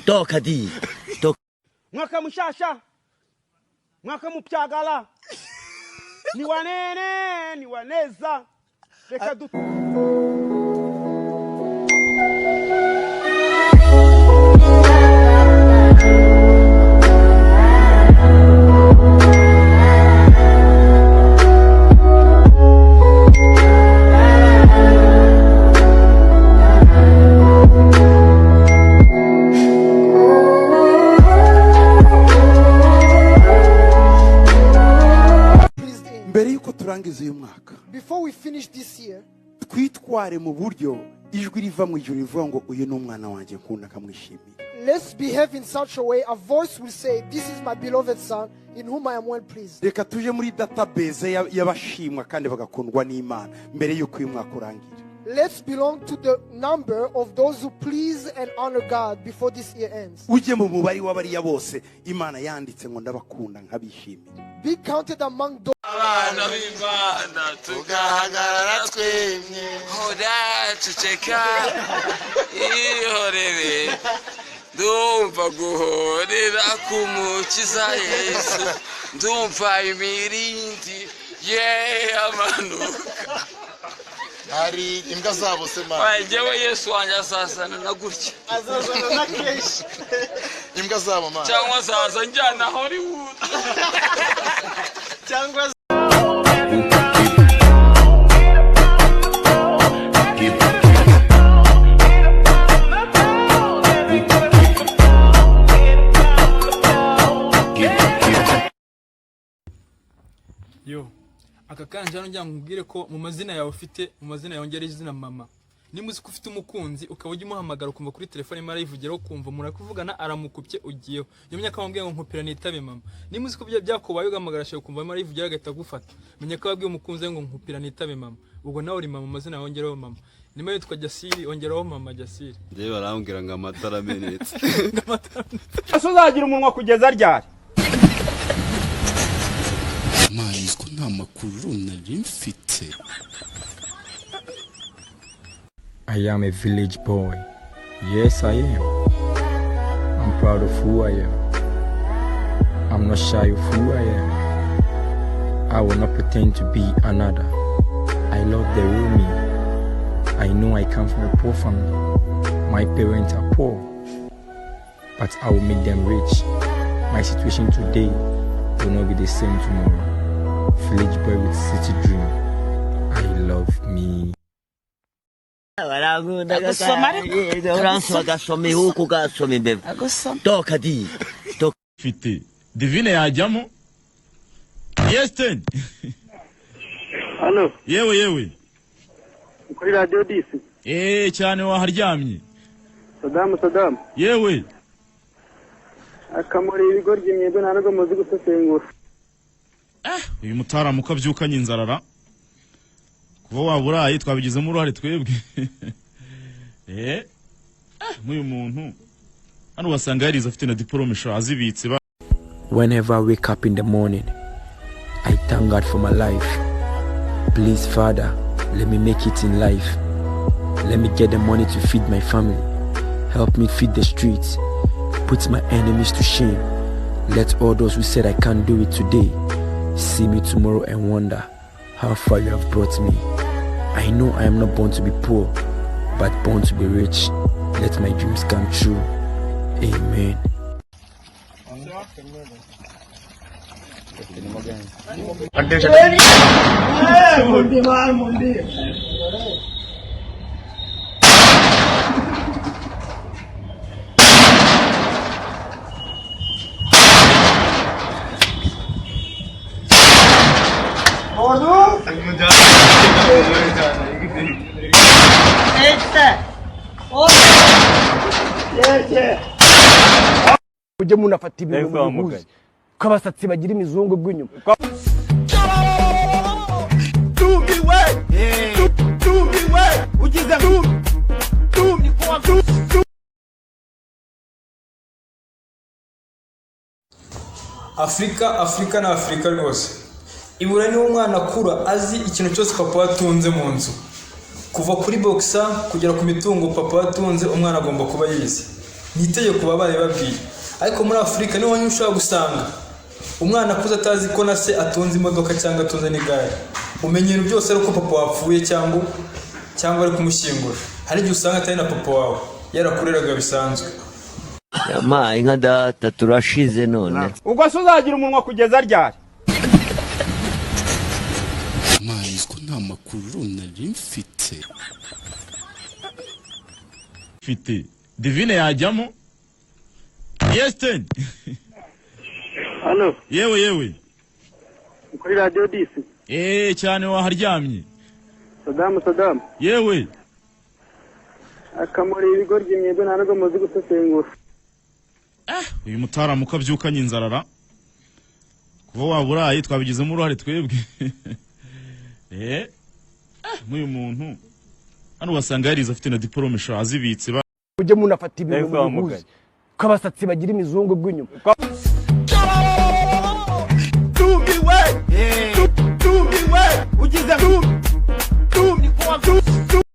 Toka di. Mwaka mshasha. Mwaka mpyagala. Ni wanene, ni waneza. Reka du. Before we finish this year, let's behave in such a way a voice will say, "This is my beloved son in whom I am well pleased." Let's belong to the number of those who please and honor God before this year ends. Be counted among those. Ndumva guhorera kumukiza Yesu, ndumva imirindi amanuka. Hari imbwa zabo se mama. Njyewe Yesu wanjye asazana na gutya. Azazana na keshi. Imbwa zabo mama. Cyangwa azaza njyana Hollywood. Cyangwa Yo, aka kanjano njya nkubwire ko mu mazina yawe ufite mu mazina yongera izina mama. Nimuzi ko ufite umukunzi ukaba ujya umuhamagara ukumva kuri telefone mara yivugiraho kumva murakuvugana aramukupye ugiyeho. Yo myaka bambwiye ngo nkupira nitabe mama. Nimuzi ko byakubaye ugamagara cyo kumva mara yivugira agahita gufata. Menya ko abwiye umukunzi ngo nkupira nitabe mama. Ubwo nawe uri mama mazina yongeraho mama. Nimero yitwa Jasiri ongeraho mama Jasiri. Ndebe barambwira ngo amatara menetse. Asozagira umunwa kugeza ryari. Manizko nta makuru nari mfite. I am a village boy. Yes, I am. I'm proud of who I am. I'm not shy of who I am. I will not pretend to be another. I love the real me. I know I come from a poor family. My parents are poor, but I will make them rich. My situation today will not be the same tomorrow. Village boy with city dream. I love me. Toka di. Fiti. Divine yajyamo. Yes, ten. Hello. Yewe. Kuri radio disi. Cyane waharyamye. Saddam. Yewe. Akamuri ibigoryi mwebwe nanago muzi gusesengura. Uyu mutara mukabyukanye inzarara. Kuba waburaye twabigizemo uruhare twebwe. Muyu muntu. Hano wasanga yarize afite na diplome azibitse. Whenever I wake up in the morning, I thank God for my life. Please, Father, let me make it in life. Let me get the money to feed my family. Help me feed the streets. Put my enemies to shame. Let all those who said I can't do it today see me tomorrow and wonder how far you have brought me. I know I am not born to be poor, but born to be rich. Let my dreams come true. Amen. It's ujye munafata ibintu mubihuze ko abasatsi bagira imizungu bw'inyuma. Afurika na Afurika rwose. Ibura niwo umwana akura azi ikintu cyose papa watunze mu nzu. Kuva kuri boxer kugera ku mitungo papa watunze umwana agomba kuba yize. Ni itegeko babaye babwiye. Ariko muri Afurika niho ushobora gusanga umwana akuze atazi ko na se atunze imodoka cyangwa atunze n'igare. Umenya ibintu byose ariko papa wapfuye cyangwa ari kumushyingura. Hari igihe usanga atari na papa wawe yarakureraga bisanzwe. Yama inka data turashize none. Ubwo se uzagira umunwa kugeza ryari? Mani ko nta makuru nari mfite. Mfite Divine yajyamo. Yes ten. Halo. Yewe. Kuri radio disi. Cyane waharyamye. Saddam. Yewe. Akamuri ibigoryi mwebwe ntabwo muzi gusesengura. Uyu mutaramu ukabyukanye inzarara. Kuba waburaye twabigizemo uruhare twebwe. Nk'uyu muntu hano wasanga yarize afite na diplome azibitse. Ujye munafata ibintu mubihuze ko abasatsi bagira imizungu bw'inyuma. Tumiwe ugize